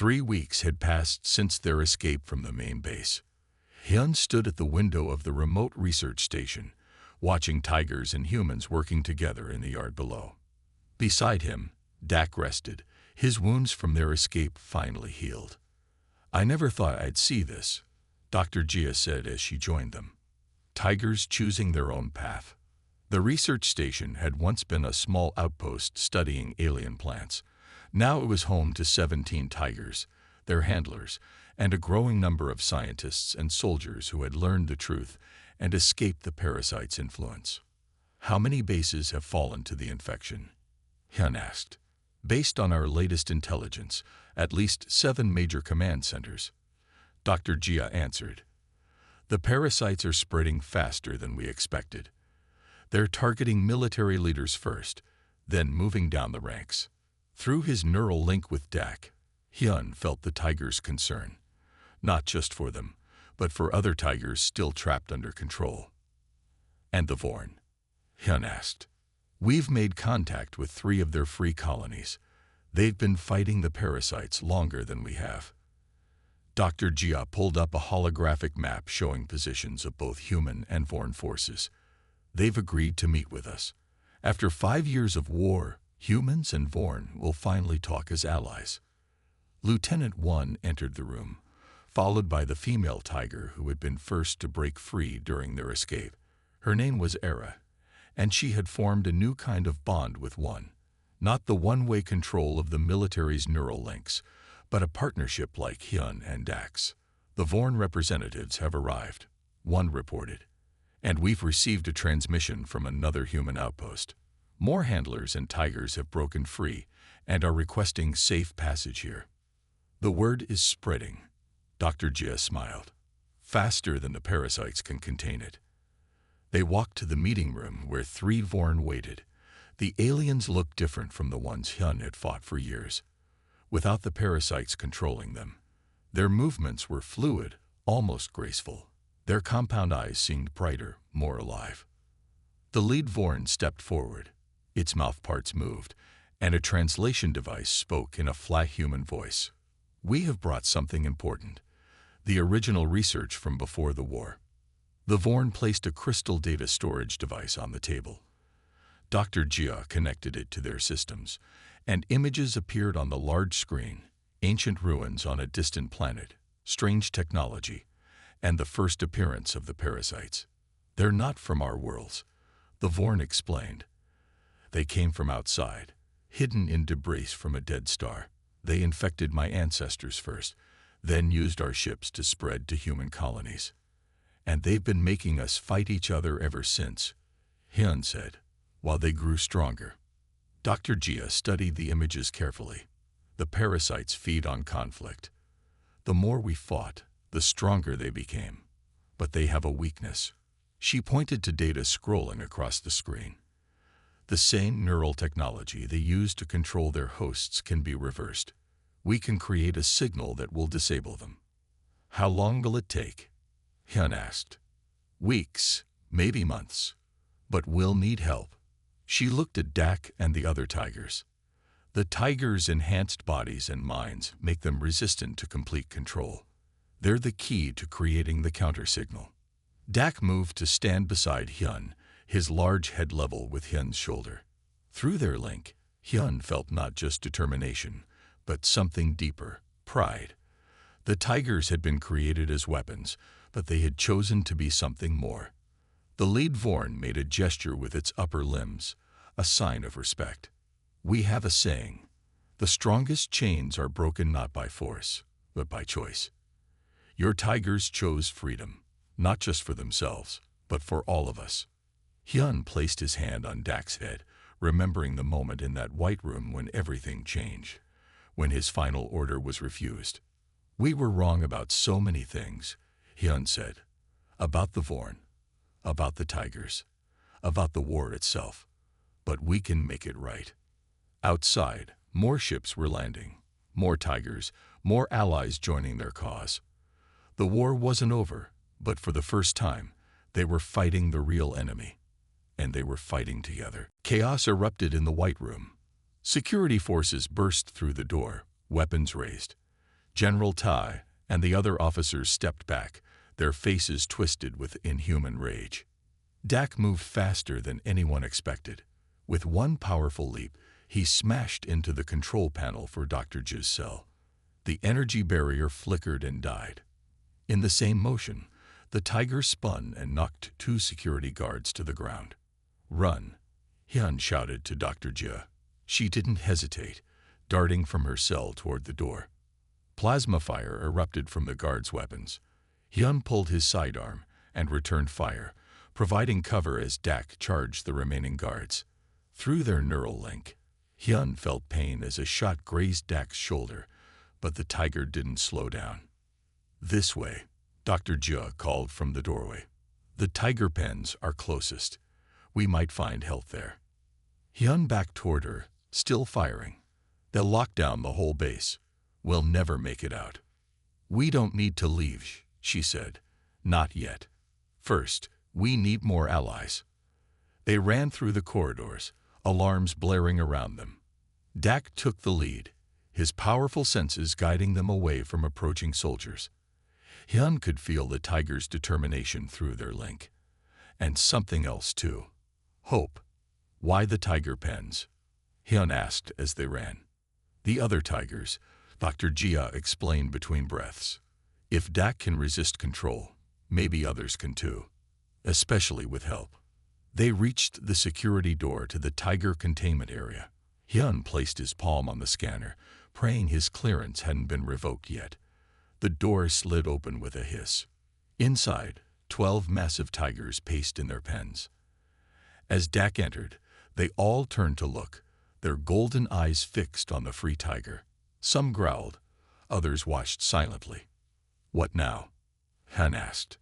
3 weeks had passed since their escape from the main base. Hyun stood at the window of the remote research station, watching tigers and humans working together in the yard below. Beside him, Dak rested, his wounds from their escape finally healed. "I never thought I'd see this," Dr. Jia said as she joined them. Tigers choosing their own path. The research station had once been a small outpost studying alien plants. Now it was home to 17 tigers, their handlers, and a growing number of scientists and soldiers who had learned the truth and escaped the parasite's influence. "How many bases have fallen to the infection?" Hyun asked. "Based on our latest intelligence, at least 7 major command centers," Dr. Jia answered. "The parasites are spreading faster than we expected. They're targeting military leaders first, then moving down the ranks." Through his neural link with Dak, Hyun felt the tigers' concern, not just for them, but for other tigers still trapped under control. "And the Vorn?" Hyun asked. "We've made contact with 3 of their free colonies. They've been fighting the parasites longer than we have." Dr. Jia pulled up a holographic map showing positions of both human and Vorn forces. "They've agreed to meet with us. After 5 years of war, humans and Vorn will finally talk as allies." Lieutenant 1 entered the room, followed by the female tiger who had been first to break free during their escape. Her name was Era, and she had formed a new kind of bond with 1. Not the one-way control of the military's neural links, but a partnership like Hyun and Dak's. "The Vorn representatives have arrived," 1 reported, "and we've received a transmission from another human outpost. More handlers and tigers have broken free and are requesting safe passage here." "The word is spreading," Dr. Jia smiled, "faster than the parasites can contain it." They walked to the meeting room where 3 Vorn waited. The aliens looked different from the ones Hyun had fought for years. Without the parasites controlling them, their movements were fluid, almost graceful. Their compound eyes seemed brighter, more alive. The lead Vorn stepped forward. Its mouth parts moved, and a translation device spoke in a flat human voice. "We have brought something important. The original research from before the war." The Vorn placed a crystal data storage device on the table. Dr. Jia connected it to their systems, and images appeared on the large screen: ancient ruins on a distant planet, strange technology, and the first appearance of the parasites. "They're not from our worlds," the Vorn explained. "They came from outside, hidden in debris from a dead star. They infected my ancestors first, then used our ships to spread to human colonies. And they've been making us fight each other ever since," Hyun said, "while they grew stronger." Dr. Jia studied the images carefully. "The parasites feed on conflict. The more we fought, the stronger they became. But they have a weakness." She pointed to data scrolling across the screen. "The same neural technology they use to control their hosts can be reversed. We can create a signal that will disable them." "How long will it take?" Hyun asked. "Weeks, maybe months. But we'll need help." She looked at Dak and the other tigers. "The tigers' enhanced bodies and minds make them resistant to complete control. They're the key to creating the counter-signal." Dak moved to stand beside Hyun, his large head level with Hyun's shoulder. Through their link, Hyun felt not just determination, but something deeper: pride. The tigers had been created as weapons, but they had chosen to be something more. The lead Vorn made a gesture with its upper limbs, a sign of respect. "We have a saying: the strongest chains are broken not by force, but by choice. Your tigers chose freedom, not just for themselves, but for all of us." Hyun placed his hand on Dak's head, remembering the moment in that white room when everything changed, when his final order was refused. "We were wrong about so many things," Hyun said. "About the Vorn, about the tigers, about the war itself. But we can make it right." Outside, more ships were landing, more tigers, more allies joining their cause. The war wasn't over, but for the first time, they were fighting the real enemy. And they were fighting together. Chaos erupted in the White Room. Security forces burst through the door, weapons raised. General Tai and the other officers stepped back, their faces twisted with inhuman rage. Dak moved faster than anyone expected. With one powerful leap, he smashed into the control panel for Dr. Ji's cell. The energy barrier flickered and died. In the same motion, the tiger spun and knocked 2 security guards to the ground. "Run," Hyun shouted to Dr. Ji. She didn't hesitate, darting from her cell toward the door. Plasma fire erupted from the guards' weapons. Hyun pulled his sidearm and returned fire, providing cover as Dak charged the remaining guards. Through their neural link, Hyun felt pain as a shot grazed Dak's shoulder, but the tiger didn't slow down. "This way," Dr. Ji called from the doorway. "The tiger pens are closest. We might find help there." Hyun backed toward her, still firing. "They'll lock down the whole base. We'll never make it out." "We don't need to leave," she said. "Not yet. First, we need more allies." They ran through the corridors, alarms blaring around them. Dak took the lead, his powerful senses guiding them away from approaching soldiers. Hyun could feel the tiger's determination through their link. And something else too. Hope. "Why the tiger pens?" Hyun asked as they ran. "The other tigers," Dr. Jia explained between breaths. "If Dak can resist control, maybe others can too. Especially with help." They reached the security door to the tiger containment area. Hyun placed his palm on the scanner, praying his clearance hadn't been revoked yet. The door slid open with a hiss. Inside, 12 massive tigers paced in their pens. As Dak entered, they all turned to look, their golden eyes fixed on the free tiger. Some growled, others watched silently. "What now?" Han asked.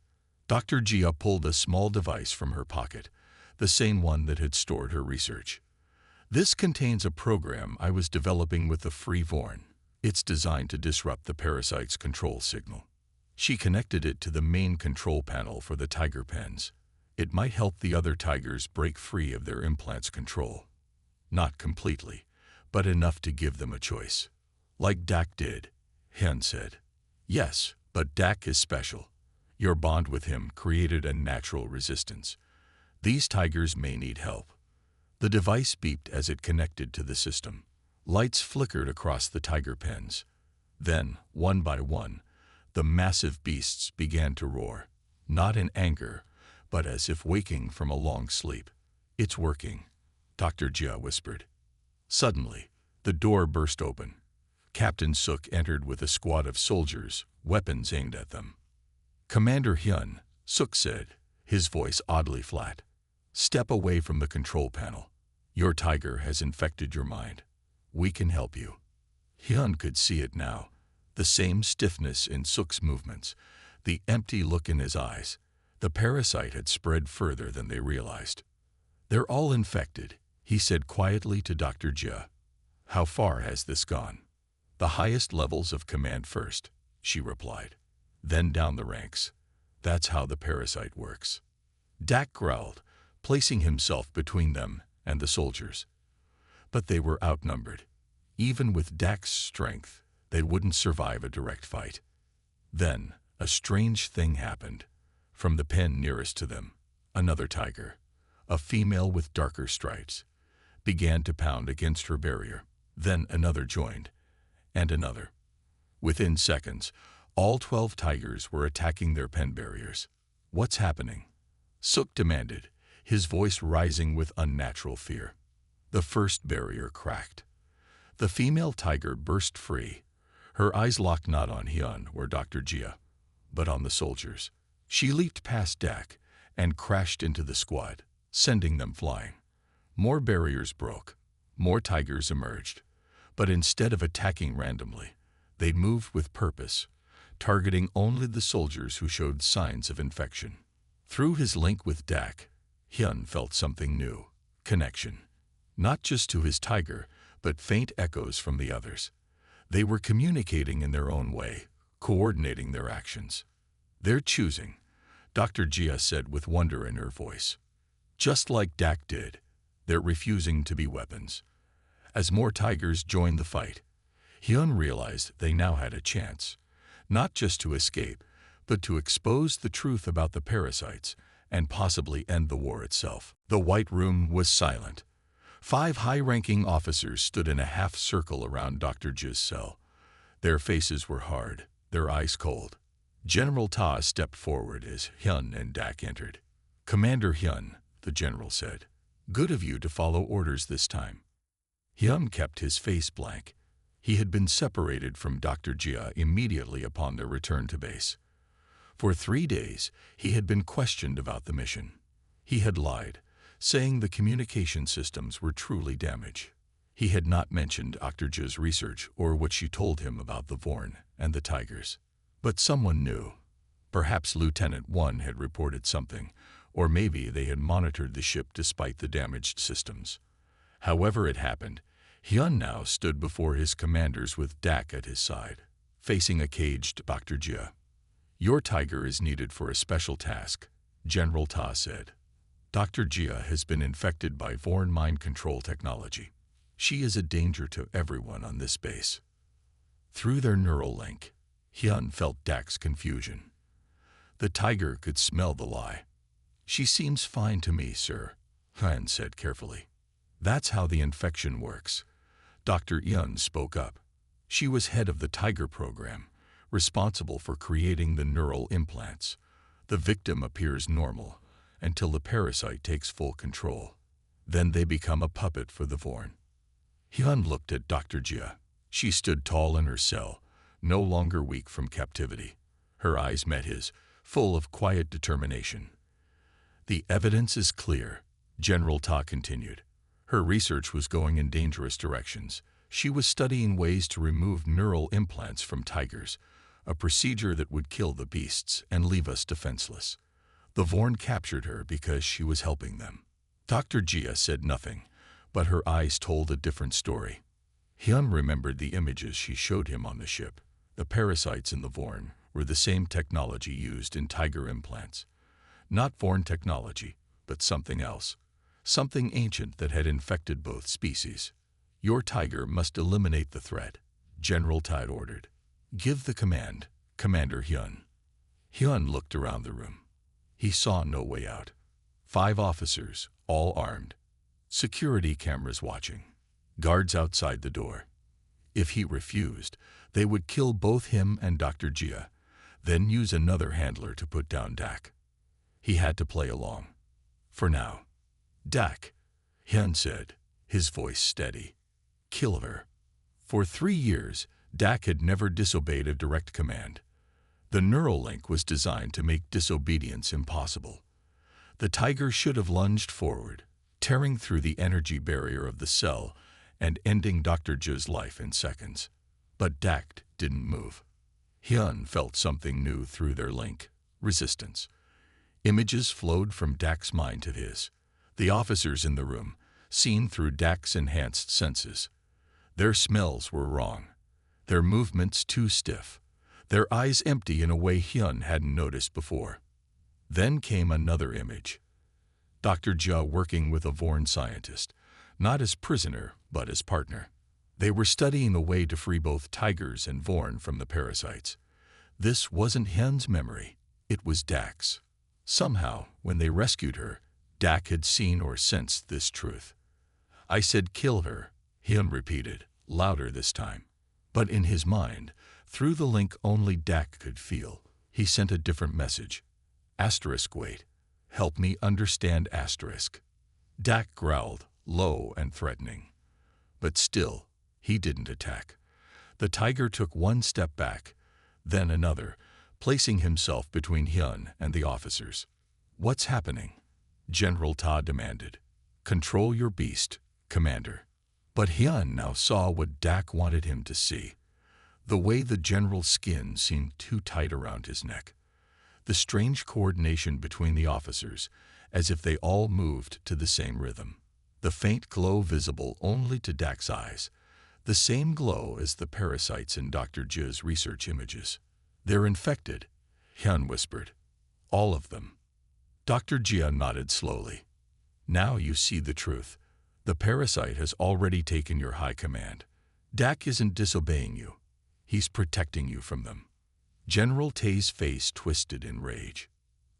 Dr. Jia pulled a small device from her pocket, the same one that had stored her research. "This contains a program I was developing with the freeborn. It's designed to disrupt the parasite's control signal." She connected it to the main control panel for the tiger pens. It might help the other tigers break free of their implant's control. Not completely, but enough to give them a choice. "Like Dak did," Hyun said. "Yes, but Dak is special. Your bond with him created a natural resistance. These tigers may need help." The device beeped as it connected to the system. Lights flickered across the tiger pens. Then, one by one, the massive beasts began to roar, not in anger, but as if waking from a long sleep. "It's working," Dr. Jia whispered. Suddenly, the door burst open. Captain Suk entered with a squad of soldiers, weapons aimed at them. "Commander Hyun," Suk said, his voice oddly flat. "Step away from the control panel. Your tiger has infected your mind. We can help you." Hyun could see it now, the same stiffness in Suk's movements, the empty look in his eyes. The parasite had spread further than they realized. "They're all infected," he said quietly to Dr. Jia. "How far has this gone?" "The highest levels of command first," she replied. "Then down the ranks. That's how the parasite works." Dak growled, placing himself between them and the soldiers. But they were outnumbered. Even with Dak's strength, they wouldn't survive a direct fight. Then, a strange thing happened. From the pen nearest to them, another tiger, a female with darker stripes, began to pound against her barrier. Then another joined, and another. Within seconds, all 12 tigers were attacking their pen barriers. "What's happening?" Suk demanded, his voice rising with unnatural fear. The first barrier cracked. The female tiger burst free, her eyes locked not on Hyun or Dr. Jia, but on the soldiers. She leaped past Dak and crashed into the squad, sending them flying. More barriers broke, more tigers emerged, but instead of attacking randomly, they moved with purpose, targeting only the soldiers who showed signs of infection. Through his link with Dak, Hyun felt something new, connection. Not just to his tiger, but faint echoes from the others. They were communicating in their own way, coordinating their actions. "They're choosing," Dr. Jia said with wonder in her voice. "Just like Dak did, they're refusing to be weapons." As more tigers joined the fight, Hyun realized they now had a chance, not just to escape, but to expose the truth about the parasites and possibly end the war itself. The White Room was silent. 5 high-ranking officers stood in a half-circle around Dr. Ji's cell. Their faces were hard, their eyes cold. General Ta stepped forward as Hyun and Dak entered. "Commander Hyun," the general said, "good of you to follow orders this time." Hyun kept his face blank. He had been separated from Dr. Jia immediately upon their return to base. For 3 days, he had been questioned about the mission. He had lied, saying the communication systems were truly damaged. He had not mentioned Dr. Jia's research or what she told him about the Vorn and the Tigers. But someone knew. Perhaps Lieutenant 1 had reported something, or maybe they had monitored the ship despite the damaged systems. However it happened, Hyun now stood before his commanders with Dak at his side, facing a caged Dr. Jia. "Your tiger is needed for a special task," General Ta said. "Dr. Jia has been infected by Vorn mind control technology. She is a danger to everyone on this base." Through their neural link, Hyun felt Dak's confusion. The tiger could smell the lie. "She seems fine to me, sir," Hyun said carefully. "That's how the infection works." Dr. Hyun spoke up. "She was head of the Tiger program, responsible for creating the neural implants. The victim appears normal until the parasite takes full control. Then they become a puppet for the Vorn." Hyun looked at Dr. Jia. She stood tall in her cell, no longer weak from captivity. Her eyes met his, full of quiet determination. "The evidence is clear," General Ta continued. "Her research was going in dangerous directions. She was studying ways to remove neural implants from tigers, a procedure that would kill the beasts and leave us defenseless. The Vorn captured her because she was helping them." Dr. Jia said nothing, but her eyes told a different story. Hyun remembered the images she showed him on the ship. The parasites in the Vorn were the same technology used in tiger implants. Not Vorn technology, but something else. Something ancient that had infected both species. "Your tiger must eliminate the threat," General Ta ordered. "Give the command, Commander Hyun." Hyun looked around the room. He saw no way out. 5 officers, all armed. Security cameras watching. Guards outside the door. If he refused, they would kill both him and Dr. Jia, then use another handler to put down Dak. He had to play along. For now. "Dak," Hyun said, his voice steady. "Kill her." For 3 years, Dak had never disobeyed a direct command. The neural link was designed to make disobedience impossible. The tiger should have lunged forward, tearing through the energy barrier of the cell and ending Dr. Ji's life in seconds. But Dak didn't move. Hyun felt something new through their link, resistance. Images flowed from Dak's mind to his. The officers in the room, seen through Dak's enhanced senses. Their smells were wrong. Their movements too stiff. Their eyes empty in a way Hyun hadn't noticed before. Then came another image. Dr. Jia working with a Vorn scientist, not as prisoner, but as partner. They were studying a way to free both tigers and Vorn from the parasites. This wasn't Hyun's memory, it was Dak's. Somehow, when they rescued her, Dak had seen or sensed this truth. "I said kill her," Hyun repeated, louder this time. But in his mind, through the link only Dak could feel, he sent a different message. "Wait. Help me understand asterisk." Dak growled, low and threatening. But still, he didn't attack. The tiger took 1 step back, then another, placing himself between Hyun and the officers. "What's happening?" General Ta demanded. "Control your beast, Commander." But Hyun now saw what Dak wanted him to see. The way the general's skin seemed too tight around his neck. The strange coordination between the officers, as if they all moved to the same rhythm. The faint glow visible only to Dak's eyes. The same glow as the parasites in Dr. Ji's research images. "They're infected," Hyun whispered. "All of them." Dr. Jia nodded slowly. "Now you see the truth. The parasite has already taken your high command. Dak isn't disobeying you. He's protecting you from them. General Tay's face twisted in rage.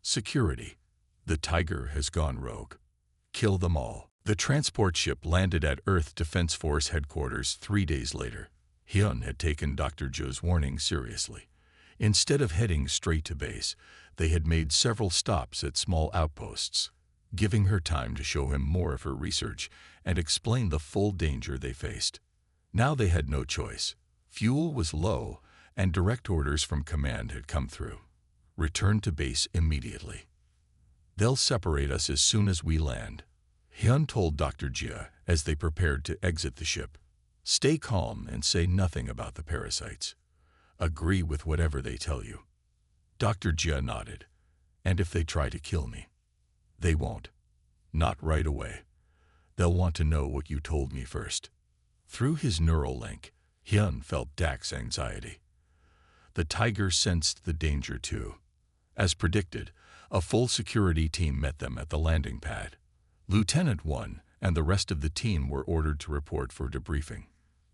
Security. The Tiger has gone rogue. Kill them all. The transport ship landed at Earth Defense Force headquarters 3 days later. Hyun had taken Dr. Jo's warning seriously. Instead of heading straight to base, they had made several stops at small outposts, giving her time to show him more of her research and explain the full danger they faced. Now they had no choice. Fuel was low, and direct orders from command had come through. Return to base immediately. They'll separate us as soon as we land, Hyun told Dr. Jia as they prepared to exit the ship. Stay calm and say nothing about the parasites. Agree with whatever they tell you. Dr. Jia nodded. And if they try to kill me? They won't. Not right away. They'll want to know what you told me first. Through his neural link, Hyun felt Dak's anxiety. The Tiger sensed the danger too. As predicted, a full security team met them at the landing pad. Lieutenant 1 and the rest of the team were ordered to report for debriefing.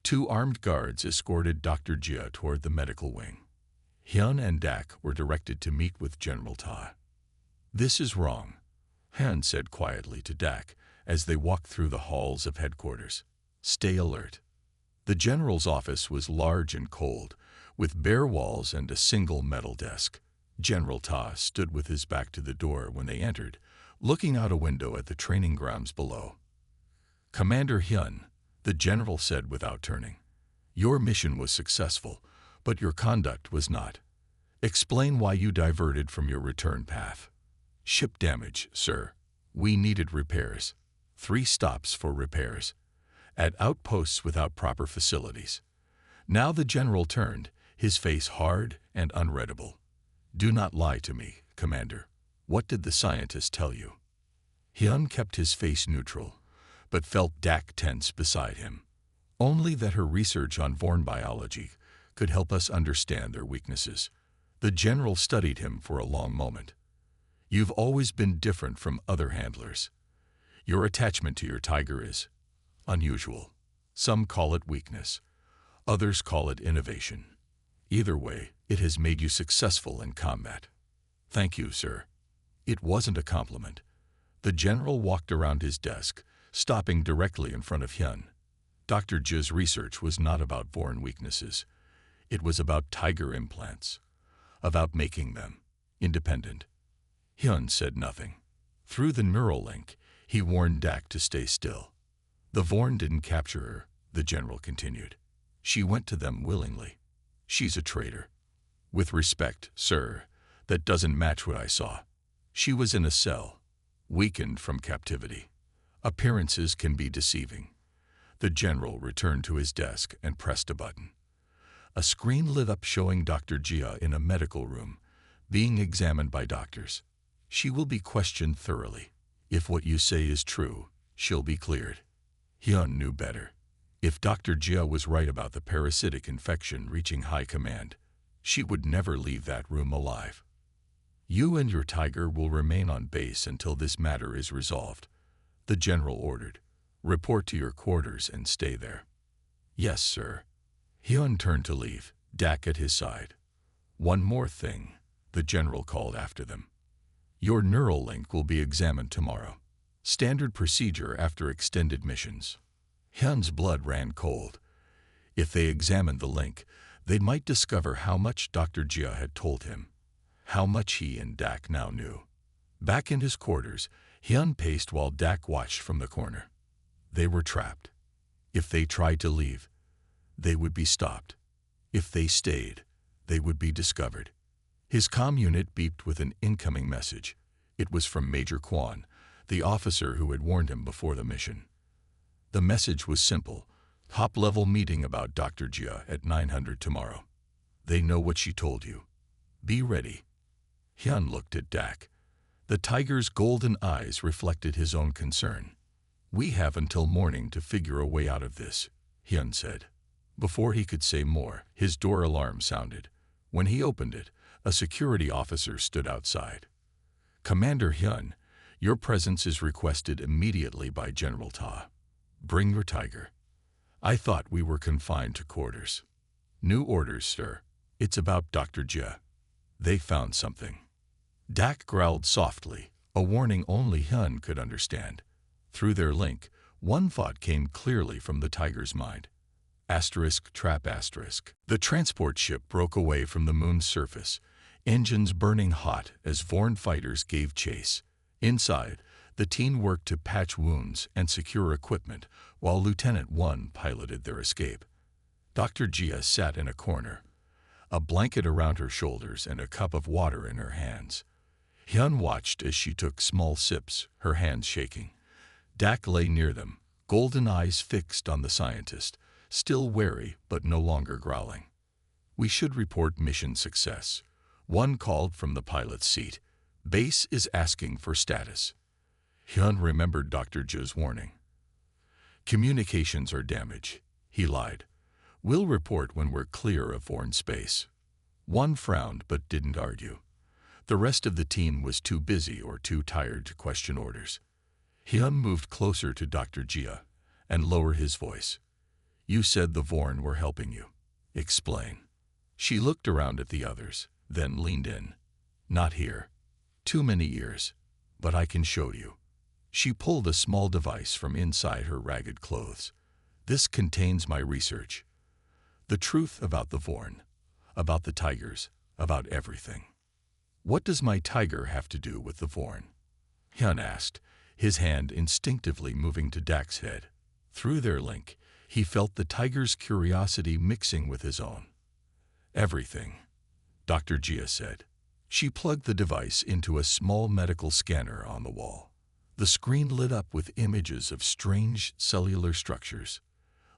2 armed guards escorted Dr. Jia toward the medical wing. Hyun and Dak were directed to meet with General Ta. This is wrong, Hyun said quietly to Dak as they walked through the halls of headquarters. Stay alert. The general's office was large and cold, with bare walls and a single metal desk. General Ta stood with his back to the door when they entered, looking out a window at the training grounds below. Commander Hyun, the general said without turning, your mission was successful, but your conduct was not. Explain why you diverted from your return path. Ship damage, sir. We needed repairs. 3 stops for repairs. At outposts without proper facilities. Now the general turned, his face hard and unreadable. Do not lie to me, Commander. What did the scientist tell you? Hyun kept his face neutral, but felt Dak tense beside him. Only that her research on Vorn biology could help us understand their weaknesses. The general studied him for a long moment. You've always been different from other handlers. Your attachment to your tiger is unusual. Some call it weakness. Others call it innovation. Either way, it has made you successful in combat. Thank you, sir. It wasn't a compliment. The general walked around his desk, stopping directly in front of Hyun. Dr. Ji's research was not about Vorn weaknesses. It was about tiger implants. About making them independent. Hyun said nothing. Through the neural link, he warned Dak to stay still. The Vorn didn't capture her, the general continued. She went to them willingly. She's a traitor. With respect, sir, that doesn't match what I saw. She was in a cell, weakened from captivity. Appearances can be deceiving. The general returned to his desk and pressed a button. A screen lit up showing Dr. Jia in a medical room, being examined by doctors. She will be questioned thoroughly. If what you say is true, she'll be cleared. Hyun knew better. If Dr. Jia was right about the parasitic infection reaching high command, she would never leave that room alive. You and your tiger will remain on base until this matter is resolved, the general ordered. Report to your quarters and stay there. Yes, sir. Hyun turned to leave, Dak at his side. One more thing, the general called after them. Your neural link will be examined tomorrow. Standard procedure after extended missions. Hyun's blood ran cold. If they examined the link, they might discover how much Dr. Jia had told him. How much he and Dak now knew. Back in his quarters, Hyun paced while Dak watched from the corner. They were trapped. If they tried to leave, they would be stopped. If they stayed, they would be discovered. His comm unit beeped with an incoming message. It was from Major Kwan, the officer who had warned him before the mission. The message was simple. Top-level meeting about Dr. Jia at 900 tomorrow. They know what she told you. Be ready. Hyun looked at Dak. The tiger's golden eyes reflected his own concern. We have until morning to figure a way out of this, Hyun said. Before he could say more, his door alarm sounded. When he opened it, a security officer stood outside. Commander Hyun, your presence is requested immediately by General Ta. Bring your tiger. I thought we were confined to quarters. New orders, sir. It's about Dr. Jia. They found something. Dak growled softly, a warning only Hyun could understand. Through their link, one thought came clearly from the tiger's mind. Asterisk trap asterisk. The transport ship broke away from the moon's surface, engines burning hot as Vorn fighters gave chase. Inside, the team worked to patch wounds and secure equipment, while Lieutenant One piloted their escape. Dr. Jia sat in a corner, a blanket around her shoulders and a cup of water in her hands. Hyun watched as she took small sips, her hands shaking. Dak lay near them, golden eyes fixed on the scientist, still wary but no longer growling. We should report mission success. One called from the pilot's seat. Base is asking for status. Hyun remembered Dr. Jia's warning. Communications are damaged, he lied. We'll report when we're clear of foreign space. One frowned but didn't argue. The rest of the team was too busy or too tired to question orders. Hyun moved closer to Dr. Jia and lowered his voice. You said the Vorn were helping you. Explain. She looked around at the others, then leaned in. Not here. Too many ears. But I can show you. She pulled a small device from inside her ragged clothes. This contains my research. The truth about the Vorn, about the tigers, about everything. What does my tiger have to do with the Vorn? Hyun asked, his hand instinctively moving to Dak's head. Through their link, he felt the tiger's curiosity mixing with his own. Everything, Dr. Jia said. She plugged the device into a small medical scanner on the wall. The screen lit up with images of strange cellular structures.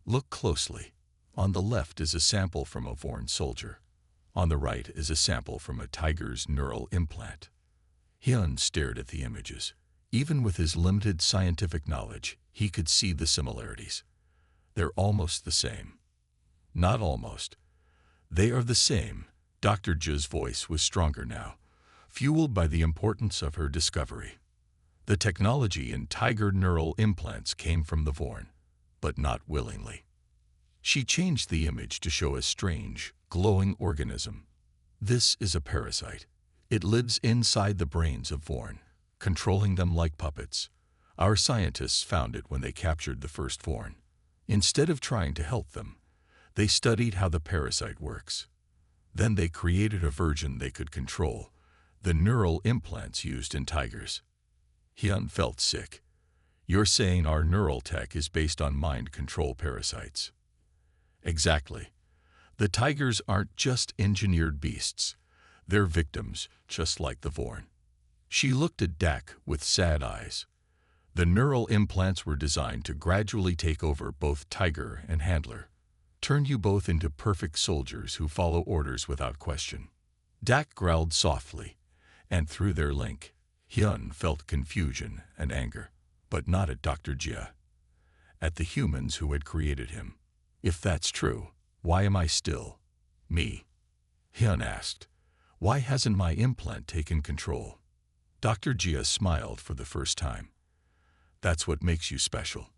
Look closely. On the left is a sample from a Vorn soldier. On the right is a sample from a tiger's neural implant. Hyun stared at the images. Even with his limited scientific knowledge, he could see the similarities. They're almost the same. Not almost. They are the same. Dr. Jia's voice was stronger now, fueled by the importance of her discovery. The technology in tiger neural implants came from the Vorn, but not willingly. She changed the image to show a strange, glowing organism. This is a parasite. It lives inside the brains of Vorn, controlling them like puppets. Our scientists found it when they captured the first Vorn. Instead of trying to help them, they studied how the parasite works. Then they created a version they could control, the neural implants used in tigers. Hyun felt sick. You're saying our neural tech is based on mind control parasites? Exactly. The tigers aren't just engineered beasts. They're victims, just like the Vorn. She looked at Dak with sad eyes. The neural implants were designed to gradually take over both tiger and handler, turn you both into perfect soldiers who follow orders without question. Dak growled softly, and through their link, Hyun felt confusion and anger, but not at Dr. Jia, at the humans who had created him. If that's true, why am I still me? Hyun asked. Why hasn't my implant taken control? Dr. Jia smiled for the first time. That's what makes you special.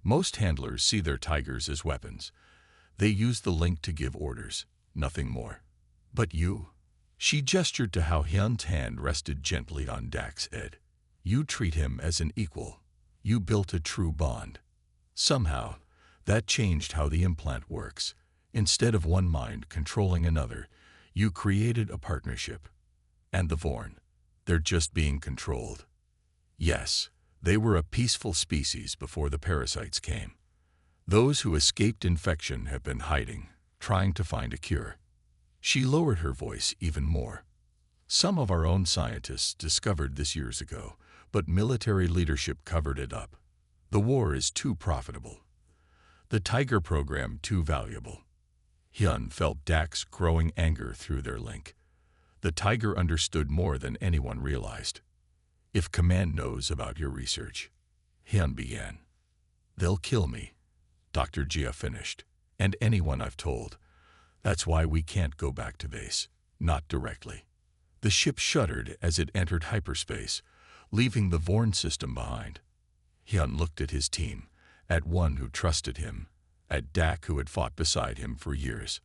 Most handlers see their tigers as weapons. They use the link to give orders, nothing more. But you? She gestured to how Hyun's hand rested gently on Dak's head. You treat him as an equal. You built a true bond. Somehow, that changed how the implant works. Instead of one mind controlling another, you created a partnership. And the Vorn, they're just being controlled. Yes, they were a peaceful species before the parasites came. Those who escaped infection have been hiding, trying to find a cure. She lowered her voice even more. Some of our own scientists discovered this years ago, but military leadership covered it up. The war is too profitable. The Tiger program too valuable. Hyun felt Dak's growing anger through their link. The Tiger understood more than anyone realized. If Command knows about your research, Hyun began. They'll kill me, Dr. Jia finished, and anyone I've told. That's why we can't go back to base, not directly. The ship shuddered as it entered hyperspace, leaving the Vorn system behind. Hyun looked at his team, at one who trusted him, at Dak, who had fought beside him for years.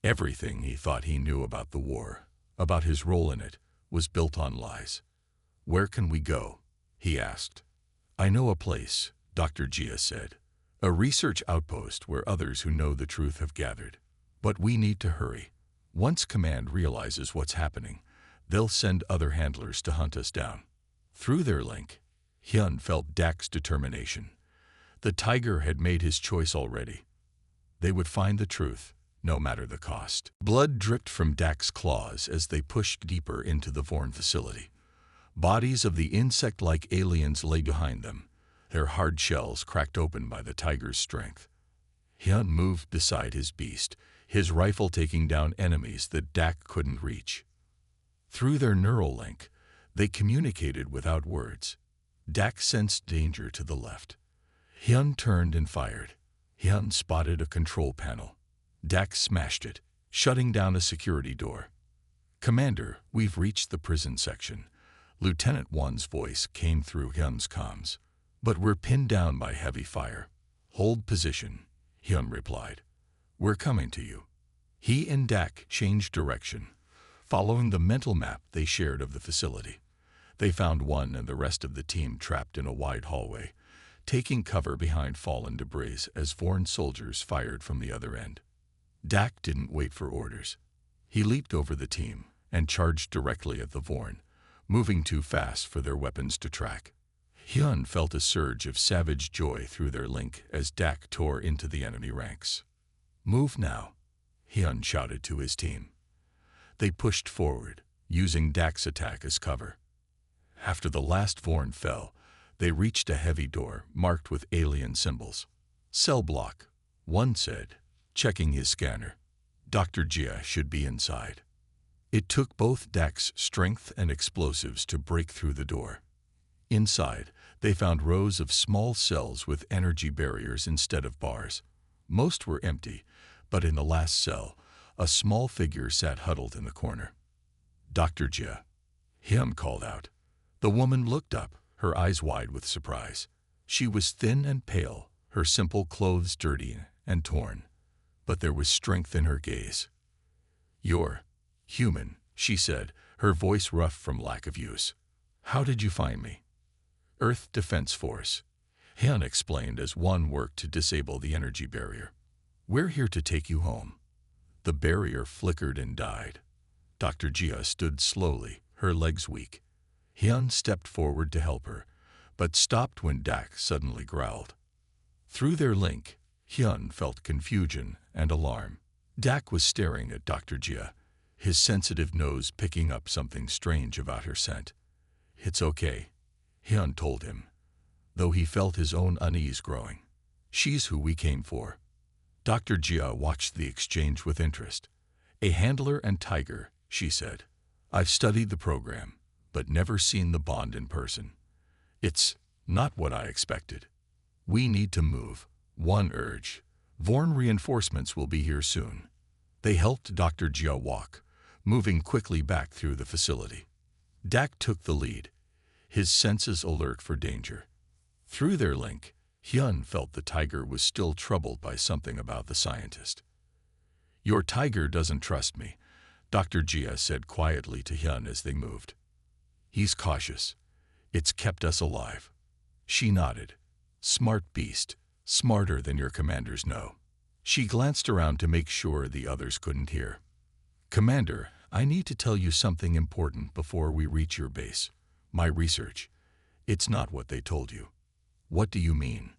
Everything he thought he knew about the war, about his role in it, was built on lies. "Where can we go?" he asked. "I know a place," Dr. Gia said. "A research outpost where others who know the truth have gathered. But we need to hurry. Once Command realizes what's happening, they'll send other handlers to hunt us down." Through their link, Hyun felt Dak's determination. The tiger had made his choice already. They would find the truth, no matter the cost. Blood dripped from Dak's claws as they pushed deeper into the Vorn facility. Bodies of the insect-like aliens lay behind them, their hard shells cracked open by the tiger's strength. Hyun moved beside his beast, his rifle taking down enemies that Dak couldn't reach. Through their neural link, they communicated without words. Dak sensed danger to the left. Hyun turned and fired. Hyun spotted a control panel. Dak smashed it, shutting down a security door. "Commander, we've reached the prison section." Lieutenant Wan's voice came through Hyun's comms. "But we're pinned down by heavy fire." "Hold position," Hyun replied. "We're coming to you." He and Dak changed direction, following the mental map they shared of the facility. They found Wan and the rest of the team trapped in a wide hallway, taking cover behind fallen debris as Vorn soldiers fired from the other end. Dak didn't wait for orders. He leaped over the team and charged directly at the Vorn, moving too fast for their weapons to track. Hyun felt a surge of savage joy through their link as Dak tore into the enemy ranks. "Move now," Hyun shouted to his team. They pushed forward, using Dak's attack as cover. After the last Vorn fell, they reached a heavy door marked with alien symbols. "Cell block," one said, checking his scanner. "Dr. Gia should be inside." It took both Dak's strength and explosives to break through the door. Inside, they found rows of small cells with energy barriers instead of bars. Most were empty, but in the last cell, a small figure sat huddled in the corner. "Dr. Gia," Hyun called out. The woman looked up, her eyes wide with surprise. She was thin and pale, her simple clothes dirty and torn, but there was strength in her gaze. "You're human," she said, her voice rough from lack of use. "How did you find me?" "Earth Defense Force," Hyun explained as one worked to disable the energy barrier. "We're here to take you home." The barrier flickered and died. Dr. Gia stood slowly, her legs weak. Hyun stepped forward to help her, but stopped when Dak suddenly growled. Through their link, Hyun felt confusion and alarm. Dak was staring at Dr. Gia, his sensitive nose picking up something strange about her scent. "It's okay," Hyun told him, though he felt his own unease growing. "She's who we came for." Dr. Gia watched the exchange with interest. "A handler and tiger," she said. "I've studied the program, but never seen the bond in person. It's not what I expected." "We need to move," one urged. "Vorn reinforcements will be here soon." They helped Dr. Gia walk, moving quickly back through the facility. Dak took the lead, his senses alert for danger. Through their link, Hyun felt the tiger was still troubled by something about the scientist. "Your tiger doesn't trust me," Dr. Gia said quietly to Hyun as they moved. "He's cautious. It's kept us alive." She nodded. "Smart beast, smarter than your commanders know." She glanced around to make sure the others couldn't hear. "Commander, I need to tell you something important before we reach your base. My research. It's not what they told you." "What do you mean?"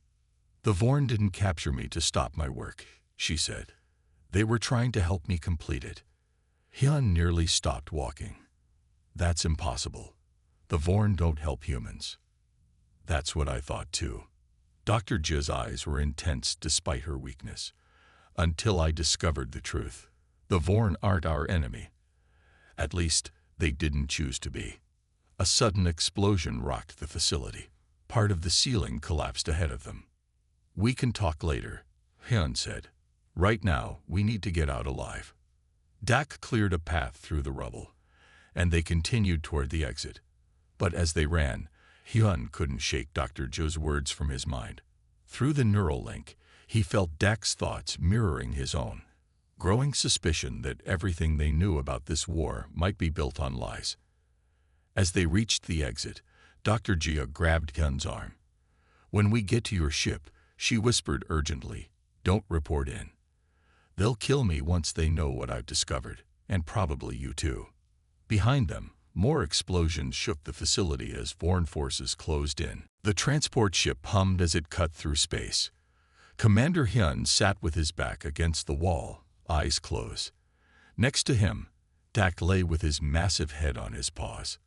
"The Vorn didn't capture me to stop my work," she said. "They were trying to help me complete it." Hyun nearly stopped walking. "That's impossible. The Vorn don't help humans." "That's what I thought too." Dr. Jia's eyes were intense despite her weakness. "Until I discovered the truth. The Vorn aren't our enemy. At least, they didn't choose to be." A sudden explosion rocked the facility. Part of the ceiling collapsed ahead of them. "We can talk later," Hyun said. "Right now, we need to get out alive." Dak cleared a path through the rubble, and they continued toward the exit. But as they ran, Hyun couldn't shake Dr. Joe's words from his mind. Through the neural link, He felt Dak's thoughts mirroring his own, growing suspicion that everything they knew about this war might be built on lies. As they reached the exit, Dr. Jia grabbed Hyun's arm. "When we get to your ship," she whispered urgently, "don't report in. They'll kill me once they know what I've discovered, and probably you too." Behind them, more explosions shook the facility as foreign forces closed in. The transport ship hummed as it cut through space. Commander Hyun sat with his back against the wall, eyes closed. Next to him, Dak lay with his massive head on his paws.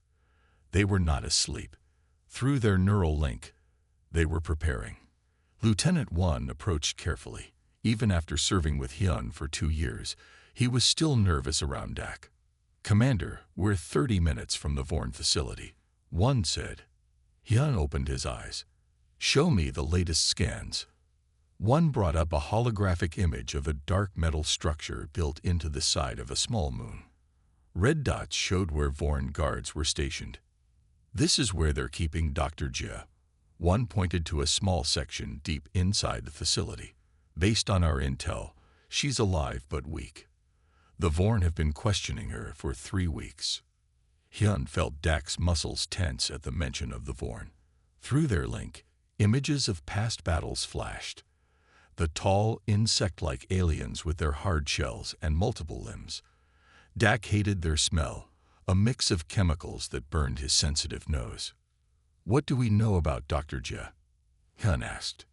They were not asleep. Through their neural link, they were preparing. Lieutenant One approached carefully. Even after serving with Hyun for 2 years, he was still nervous around Dak. "Commander, we're 30 minutes from the Vorn facility," One said. Hyun opened his eyes. "Show me the latest scans." One brought up a holographic image of a dark metal structure built into the side of a small moon. Red dots showed where Vorn guards were stationed. "This is where they're keeping Dr. Jia." One pointed to a small section deep inside the facility. "Based on our intel, she's alive but weak. The Vorn have been questioning her for 3 weeks. Hyun felt Dak's muscles tense at the mention of the Vorn. Through their link, images of past battles flashed. The tall, insect-like aliens with their hard shells and multiple limbs. Dak hated their smell, a mix of chemicals that burned his sensitive nose. "What do we know about Dr. Jia?" Hyun asked.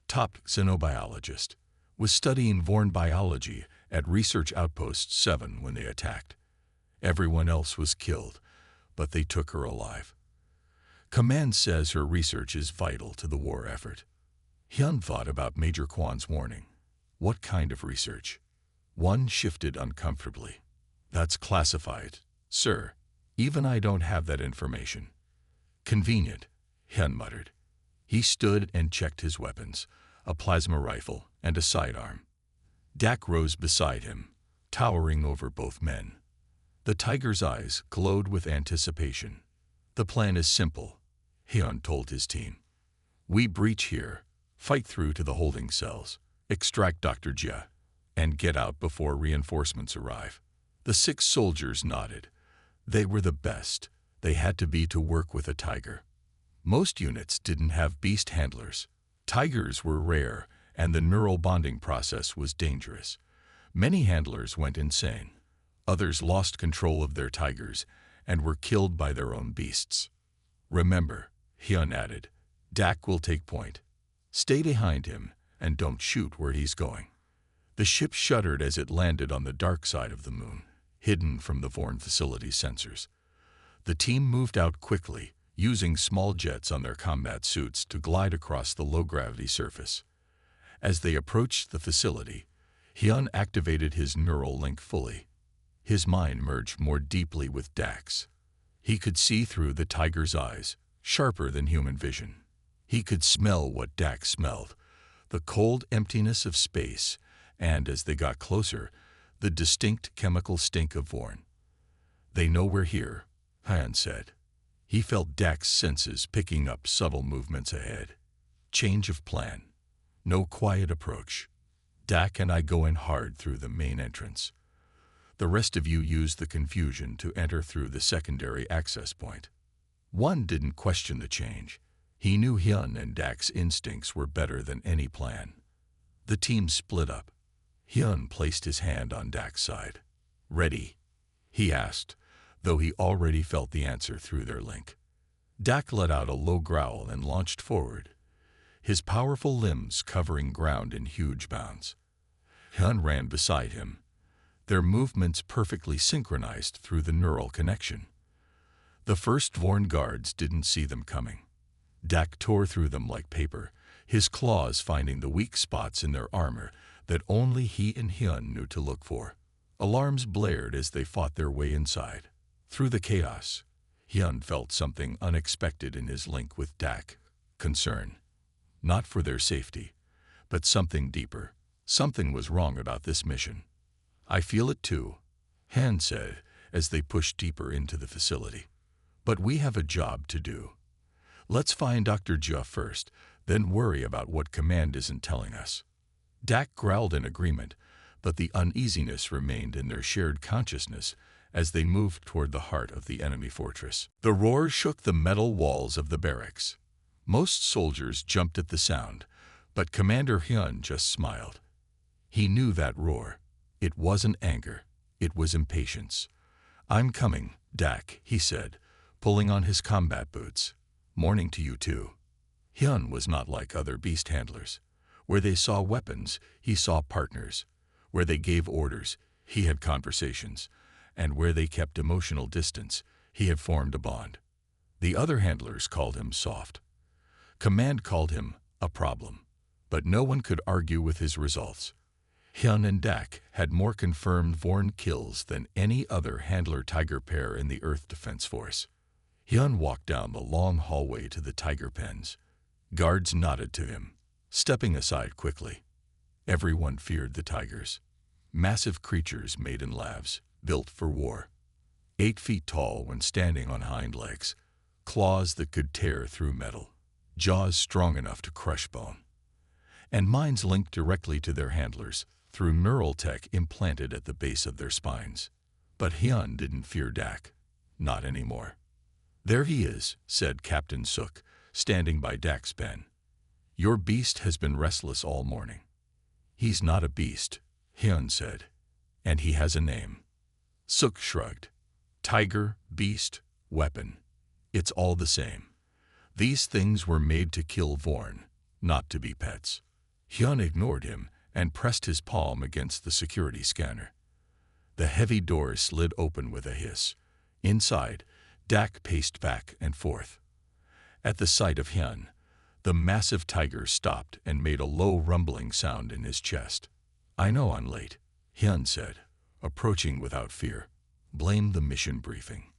Top xenobiologist, was studying Vorn biology at Research Outpost 7 when they attacked. Everyone else was killed, but they took her alive. Command says her research is vital to the war effort. Hyun thought about Major Kwan's warning. What kind of research? One shifted uncomfortably. "That's classified, sir. Even I don't have that information." "Convenient," Hyun muttered. He stood and checked his weapons, a plasma rifle and a sidearm. Dak rose beside him, towering over both men. The tiger's eyes glowed with anticipation. "The plan is simple," Hyun told his team. "We breach here, fight through to the holding cells, extract Dr. Jia, and get out before reinforcements arrive." The 6 soldiers nodded. They were the best. They had to be to work with a tiger. Most units didn't have beast handlers. Tigers were rare, and the neural bonding process was dangerous. Many handlers went insane. Others lost control of their tigers and were killed by their own beasts. "Remember," Hyun added, "Dak will take point. Stay behind him and don't shoot where he's going." The ship shuddered as it landed on the dark side of the moon, hidden from the Vorn facility sensors. The team moved out quickly, using small jets on their combat suits to glide across the low-gravity surface. As they approached the facility, Hyun activated his neural link fully. His mind merged more deeply with Dak's. He could see through the tiger's eyes, sharper than human vision. He could smell what Dak smelled, the cold emptiness of space, and as they got closer, the distinct chemical stink of Vorn. "They know we're here," Hyun said. He felt Dak's senses picking up subtle movements ahead. Change of plan. No quiet approach. "Dak and I go in hard through the main entrance. The rest of you use the confusion to enter through the secondary access point." One didn't question the change. He knew Hyun and Dak's instincts were better than any plan. The team split up. Hyun placed his hand on Dak's side. "Ready?" he asked, though he already felt the answer through their link. Dak let out a low growl and launched forward, his powerful limbs covering ground in huge bounds. Hyun ran beside him, their movements perfectly synchronized through the neural connection. The first Vorn guards didn't see them coming. Dak tore through them like paper, his claws finding the weak spots in their armor that only he and Hyun knew to look for. Alarms blared as they fought their way inside. Through the chaos, Hyun felt something unexpected in his link with Dak. Concern. Not for their safety, but something deeper. Something was wrong about this mission. "I feel it too," Han said as they pushed deeper into the facility. "But we have a job to do. Let's find Dr. Jia first, then worry about what Command isn't telling us." Dak growled in agreement, but the uneasiness remained in their shared consciousness as they moved toward the heart of the enemy fortress. The roar shook the metal walls of the barracks. Most soldiers jumped at the sound, but Commander Hyun just smiled. He knew that roar. It wasn't anger. It was impatience. "I'm coming, Dak," he said, pulling on his combat boots. "Morning to you too." Hyun was not like other beast handlers. Where they saw weapons, he saw partners. Where they gave orders, he had conversations. And where they kept emotional distance, he had formed a bond. The other handlers called him soft. Command called him a problem. But no one could argue with his results. Hyun and Dak had more confirmed Vorn kills than any other handler-tiger pair in the Earth Defense Force. Hyun walked down the long hallway to the tiger pens. Guards nodded to him, stepping aside quickly. Everyone feared the tigers. Massive creatures made in labs, built for war. 8 feet tall when standing on hind legs, claws that could tear through metal, jaws strong enough to crush bone. And minds linked directly to their handlers through neural tech implanted at the base of their spines. But Hyun didn't fear Dak. Not anymore. "There he is," said Captain Suk, standing by Dak's pen. "Your beast has been restless all morning." "He's not a beast," Hyun said. "And he has a name." Suk shrugged. "Tiger, beast, weapon. It's all the same. These things were made to kill Vorn, not to be pets." Hyun ignored him and pressed his palm against the security scanner. The heavy door slid open with a hiss. Inside, Dak paced back and forth. At the sight of Hyun, the massive tiger stopped and made a low rumbling sound in his chest. "I know I'm late," Hyun said, approaching without fear. "Blame the mission briefing."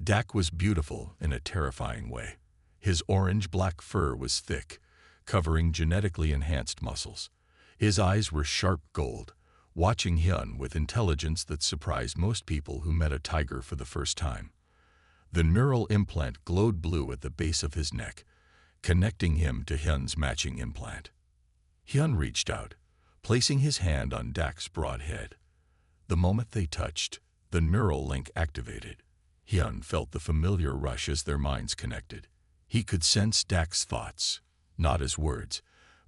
Dak was beautiful in a terrifying way. His orange-black fur was thick, covering genetically enhanced muscles. His eyes were sharp gold, watching Hyun with intelligence that surprised most people who met a tiger for the first time. The neural implant glowed blue at the base of his neck, connecting him to Hyun's matching implant. Hyun reached out, placing his hand on Dak's broad head. The moment they touched, the neural link activated. Hyun felt the familiar rush as their minds connected. He could sense Dak's thoughts, not as words,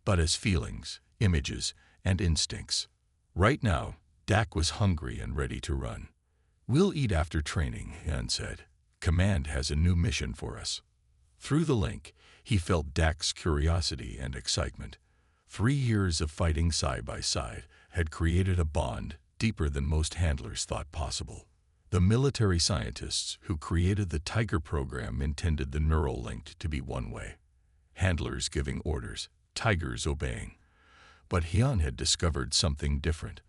but as feelings, images, and instincts. Right now, Dak was hungry and ready to run. "We'll eat after training," Hyun said. "Command has a new mission for us." Through the link, he felt Dak's curiosity and excitement. 3 years of fighting side by side had created a bond deeper than most handlers thought possible. The military scientists who created the Tiger program intended the neural link to be one way. Handlers giving orders, tigers obeying. But Hyun had discovered something different.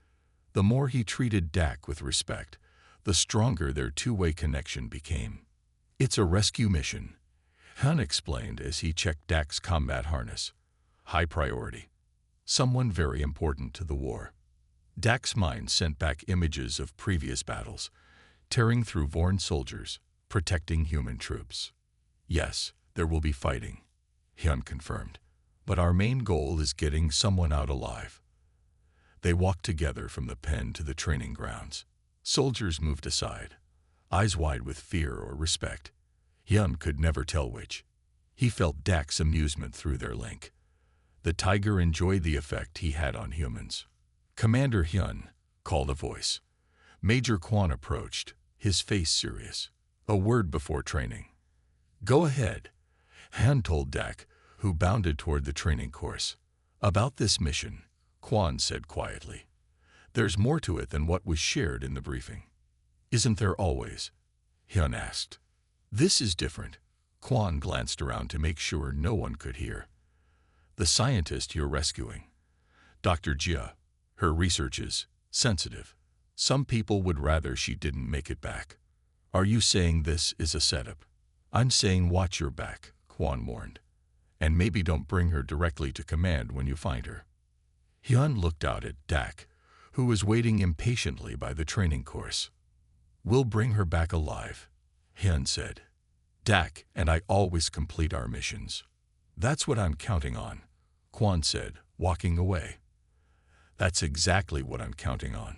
The more he treated Dak with respect, the stronger their two-way connection became. "It's a rescue mission," Hyun explained as he checked Dak's combat harness. "High priority. Someone very important to the war." Dak's mind sent back images of previous battles, tearing through Vorn soldiers, protecting human troops. "Yes, there will be fighting," Hyun confirmed. "But our main goal is getting someone out alive." They walked together from the pen to the training grounds. Soldiers moved aside, eyes wide with fear or respect. Hyun could never tell which. He felt Dak's amusement through their link. The tiger enjoyed the effect he had on humans. "Commander Hyun," called a voice. Major Kwon approached, his face serious. "A word before training." "Go ahead," Hyun told Dak, who bounded toward the training course. "About this mission," Kwon said quietly. "There's more to it than what was shared in the briefing." "Isn't there always?" Hyun asked. "This is different." Kwon glanced around to make sure no one could hear. "The scientist you're rescuing, Dr. Jia, her research is sensitive. Some people would rather she didn't make it back." "Are you saying this is a setup?" "I'm saying watch your back," Kwon warned. "And maybe don't bring her directly to command when you find her." Hyun looked out at Dak, who was waiting impatiently by the training course. "We'll bring her back alive," Hyun said. "Dak and I always complete our missions." "That's what I'm counting on," Kwon said, walking away. That's exactly what I'm counting on.